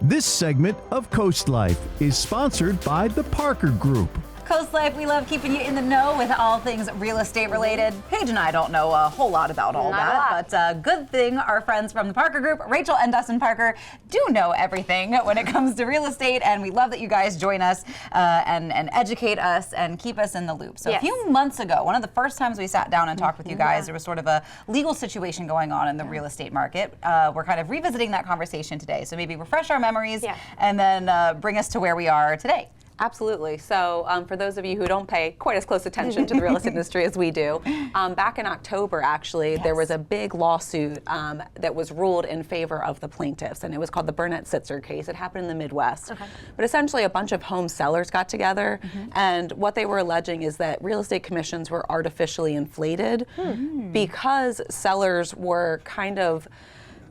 This segment of CoastLife is sponsored by the Parker Group. CoastLife, we love keeping you in the know with all things real estate related. Paige and I don't know a whole lot about all that, but good thing our friends from the Parker Group, Rachel and Dustin Parker, do know everything when it comes to real estate, and we love that you guys join us and educate us and keep us in the loop. So a few months ago, one of the first times we sat down and talked with you guys, there was sort of a legal situation going on in the real estate market. We're kind of revisiting that conversation today, so maybe refresh our memories and then bring us to where we are today. Absolutely. So for those of you who don't pay quite as close attention to the real estate industry as we do, back in October, actually, there was a big lawsuit that was ruled in favor of the plaintiffs, and it was called the Burnett-Sitzer case. It happened in the Midwest. But essentially, a bunch of home sellers got together, and what they were alleging is that real estate commissions were artificially inflated because sellers were kind of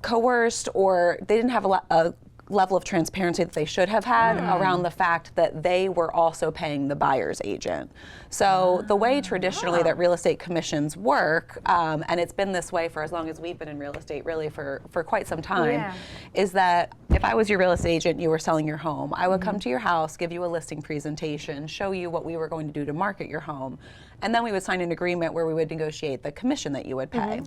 coerced, or they didn't have a level of transparency that they should have had around the fact that they were also paying the buyer's agent. So the way traditionally that real estate commissions work, and it's been this way for as long as we've been in real estate, really for quite some time, is that if I was your real estate agent, you were selling your home, I would come to your house, give you a listing presentation, show you what we were going to do to market your home, and then we would sign an agreement where we would negotiate the commission that you would pay.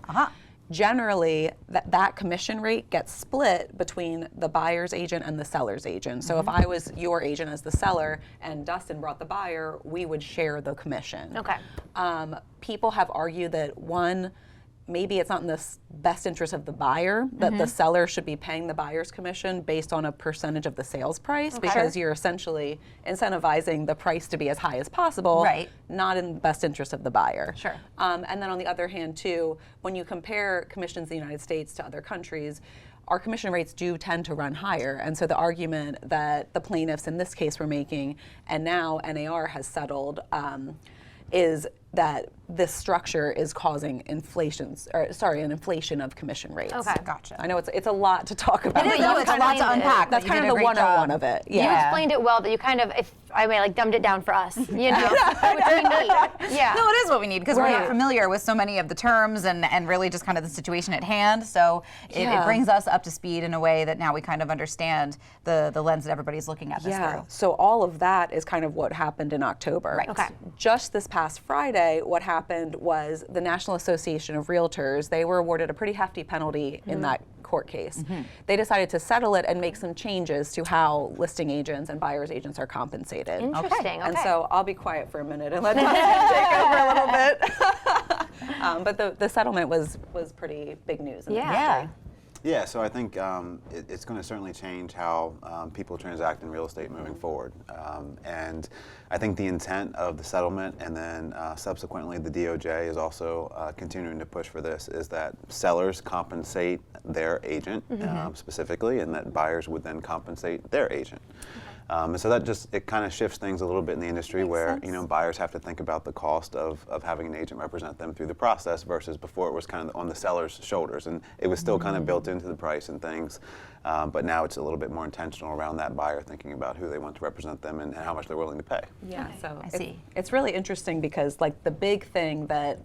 Generally, that commission rate gets split between the buyer's agent and the seller's agent. So if I was your agent as the seller and Dustin brought the buyer, we would share the commission. People have argued that maybe it's not in the best interest of the buyer that the seller should be paying the buyer's commission based on a percentage of the sales price, because you're essentially incentivizing the price to be as high as possible, not in the best interest of the buyer. And then on the other hand, too, when you compare commissions in the United States to other countries, our commission rates do tend to run higher. And so the argument that the plaintiffs in this case were making, and now NAR has settled, is that this structure is causing an inflation of commission rates. Gotcha. I know it's a lot to talk about. It is, it's a lot to unpack. That's kind of the 101 of it. You explained it well, that you kind of, dumbed it down for us, you know, which we need. No, it is what we need, because we're not familiar with so many of the terms and really just kind of the situation at hand. So it brings us up to speed in a way that now we kind of understand the lens that everybody's looking at this through. So all of that is kind of what happened in October. Just this past Friday, what happened was the National Association of Realtors, they were awarded a pretty hefty penalty in that court case. They decided to settle it and make some changes to how listing agents and buyer's agents are compensated. Interesting. And so I'll be quiet for a minute and let Dustin take over a little bit. But the settlement was pretty big news in the industry. Yeah, so I think it's going to certainly change how people transact in real estate moving forward. And I think the intent of the settlement, and then subsequently the DOJ is also continuing to push for this, is that sellers compensate their agent specifically, and that buyers would then compensate their agent. And so that it kind of shifts things a little bit in the industry, where buyers have to think about the cost of having an agent represent them through the process, versus before it was kind of on the seller's shoulders, and it was still kind of built into the price and things. But now it's a little bit more intentional around that buyer thinking about who they want to represent them and how much they're willing to pay. So it's really interesting, because like the big thing that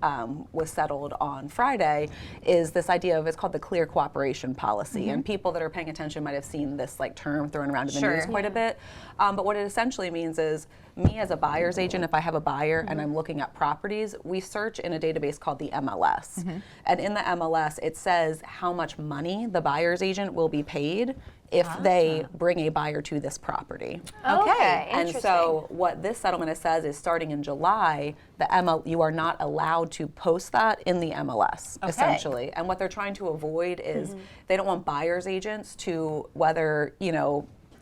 was settled on Friday is this idea of, it's called the clear cooperation policy, and people that are paying attention might have seen this term thrown around in the news quite a bit. But what it essentially means is, me as a buyer's agent, if I have a buyer and I'm looking at properties, we search in a database called the MLS. And in the MLS, it says how much money the buyer's agent will be paid if they bring a buyer to this property. And so what this settlement says is, starting in July, you are not allowed to post that in the MLS, essentially. And what they're trying to avoid is, they don't want buyer's agents to, whether,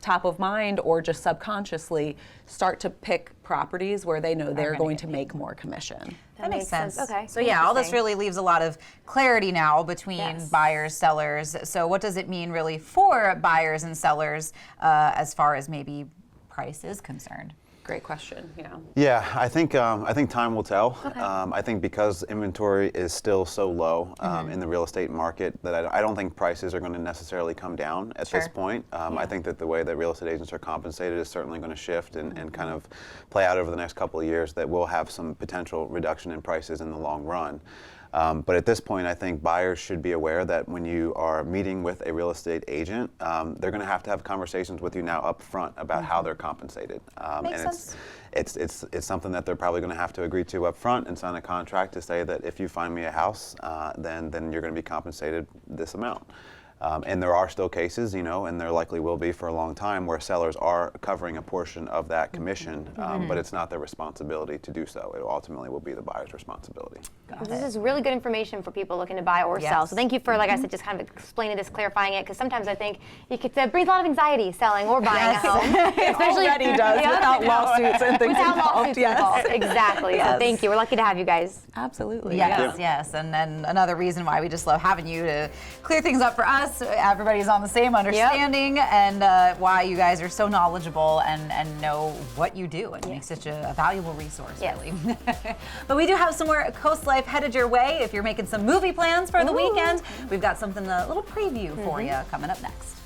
top of mind or just subconsciously, start to pick properties where they know they're going to make more commission. That makes sense. So all this really leaves a lot of clarity now between buyers, sellers. So what does it mean really for buyers and sellers as far as maybe price is concerned? Great question. Yeah, I think time will tell. I think because inventory is still so low in the real estate market, that I don't think prices are going to necessarily come down at this point. I think that the way that real estate agents are compensated is certainly going to shift and kind of play out over the next couple of years, that we'll have some potential reduction in prices in the long run. But at this point, I think buyers should be aware that when you are meeting with a real estate agent, they're going to have conversations with you now up front about how they're compensated. Makes and sense. it's something that they're probably going to have to agree to up front and sign a contract to say that if you find me a house, then you're going to be compensated this amount. And there are still cases, and there likely will be for a long time, where sellers are covering a portion of that commission, but it's not their responsibility to do so. It ultimately will be the buyer's responsibility. This is really good information for people looking to buy or sell. So thank you for, like I said, just kind of explaining this, clarifying it, because sometimes I think it brings a lot of anxiety selling or buying a home. Especially already does without lawsuits and things without involved. lawsuits involved. Exactly. So thank you. We're lucky to have you guys. Absolutely. Yes. And then another reason why we just love having you to clear things up for us. Everybody's on the same understanding, and why you guys are so knowledgeable and know what you do. It makes such a valuable resource, really. But we do have some more CoastLife headed your way if you're making some movie plans for the weekend. We've got something, a little preview for you coming up next.